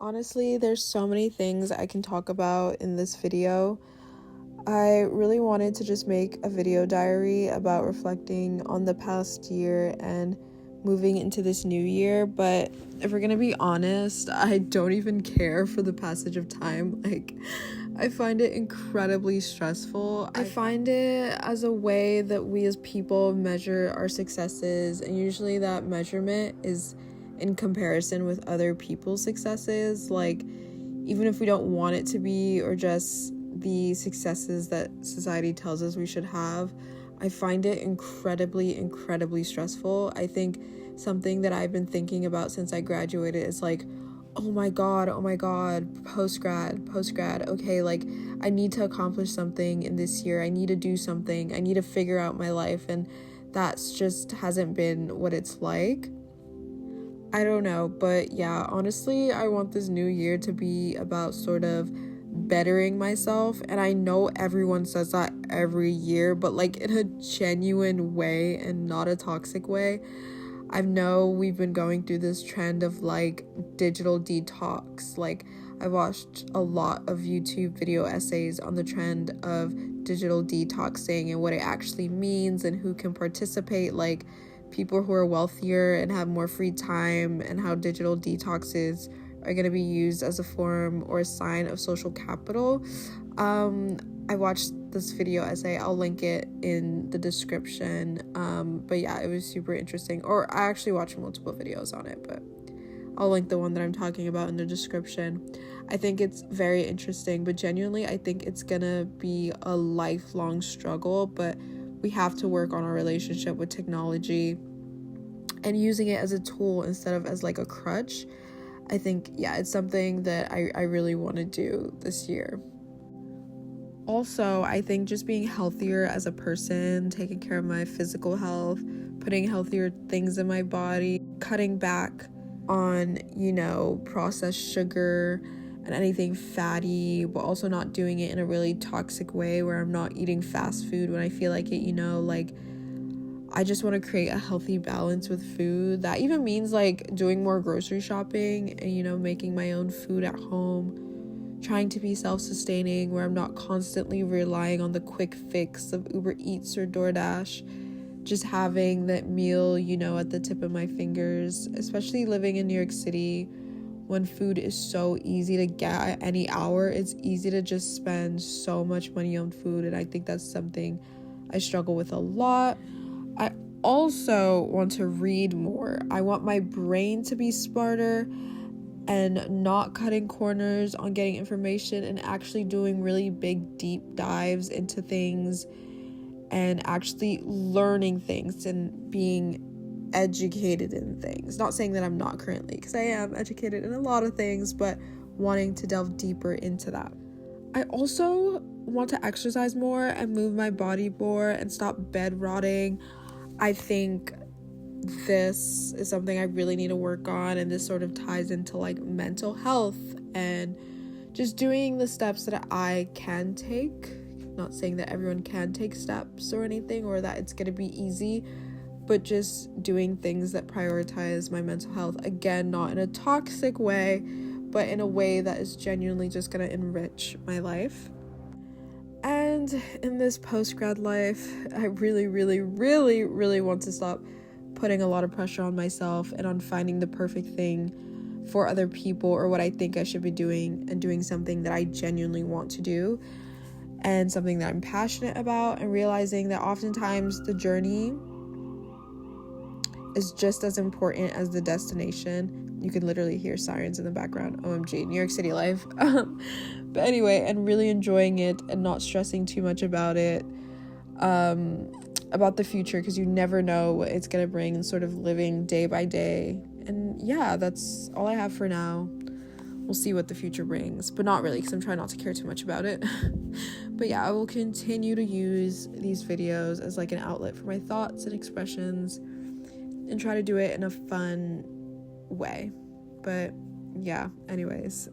Honestly, there's so many things I can talk about in this video. I really wanted to just make a video diary about reflecting on the past year and moving into this new year, but if we're gonna be honest, I don't even care for the passage of time. I find it incredibly stressful. I find it as a way that we as people measure our successes, and usually that measurement is in comparison with other people's successes, like even if we don't want it to be, or just the successes that society tells us we should have. I find it incredibly stressful. I think something that I've been thinking about since I graduated is like, oh my god, post-grad, okay, like I need to accomplish something in this year. I need to do something. I need to figure out my life, and that's just hasn't been what it's like. I don't know, but yeah, honestly, I want this new year to be about sort of bettering myself, and I know everyone says that every year, but like in a genuine way and not a toxic way. I know we've been going through this trend of like digital detox. Like I watched a lot of YouTube video essays on the trend of digital detoxing and what it actually means and who can participate, like people who are wealthier and have more free time, and how digital detoxes are going to be used as a form or a sign of social capital. I watched this video essay. I'll link it in the description. But yeah, it was super interesting. Or I actually watched multiple videos on it, but I'll link the one that I'm talking about in the description. I think it's very interesting, but genuinely, I think it's gonna be a lifelong struggle, but we have to work on our relationship with technology and using it as a tool instead of as like a crutch. I think, yeah, it's something that I really want to do this year. Also, I think just being healthier as a person, taking care of my physical health, putting healthier things in my body, cutting back on, processed sugar and anything fatty, but also not doing it in a really toxic way where I'm not eating fast food when I feel like it, I just want to create a healthy balance with food. That even means like doing more grocery shopping and, making my own food at home, trying to be self-sustaining where I'm not constantly relying on the quick fix of Uber Eats or DoorDash. Just having that meal, at the tip of my fingers, especially living in New York City when food is so easy to get at any hour. It's easy to just spend so much money on food, and I think that's something I struggle with a lot. I also want to read more. I want my brain to be smarter and not cutting corners on getting information, and actually doing really big deep dives into things and actually learning things and being educated in things. Not saying that I'm not currently, because I am educated in a lot of things, but wanting to delve deeper into that. I also want to exercise more and move my body more and stop bed rotting. I think this is something I really need to work on, and this sort of ties into like mental health and just doing the steps that I can take. Not saying that everyone can take steps or anything, or that it's going to be easy, but just doing things that prioritize my mental health. Again, not in a toxic way, but in a way that is genuinely just going to enrich my life. And in this post-grad life, I really want to stop putting a lot of pressure on myself and on finding the perfect thing for other people or what I think I should be doing, and doing something that I genuinely want to do and something that I'm passionate about, and realizing that oftentimes the journey is just as important as the destination. You can literally hear sirens in the background. OMG, New York City life. But anyway, and really enjoying it and not stressing too much about it, about the future, because you never know what it's gonna bring, and sort of living day by day. And yeah, that's all I have for now. We'll see what the future brings, but not really, because I'm trying not to care too much about it. But yeah, I will continue to use these videos as like an outlet for my thoughts and expressions, and try to do it in a fun way. But yeah, anyways.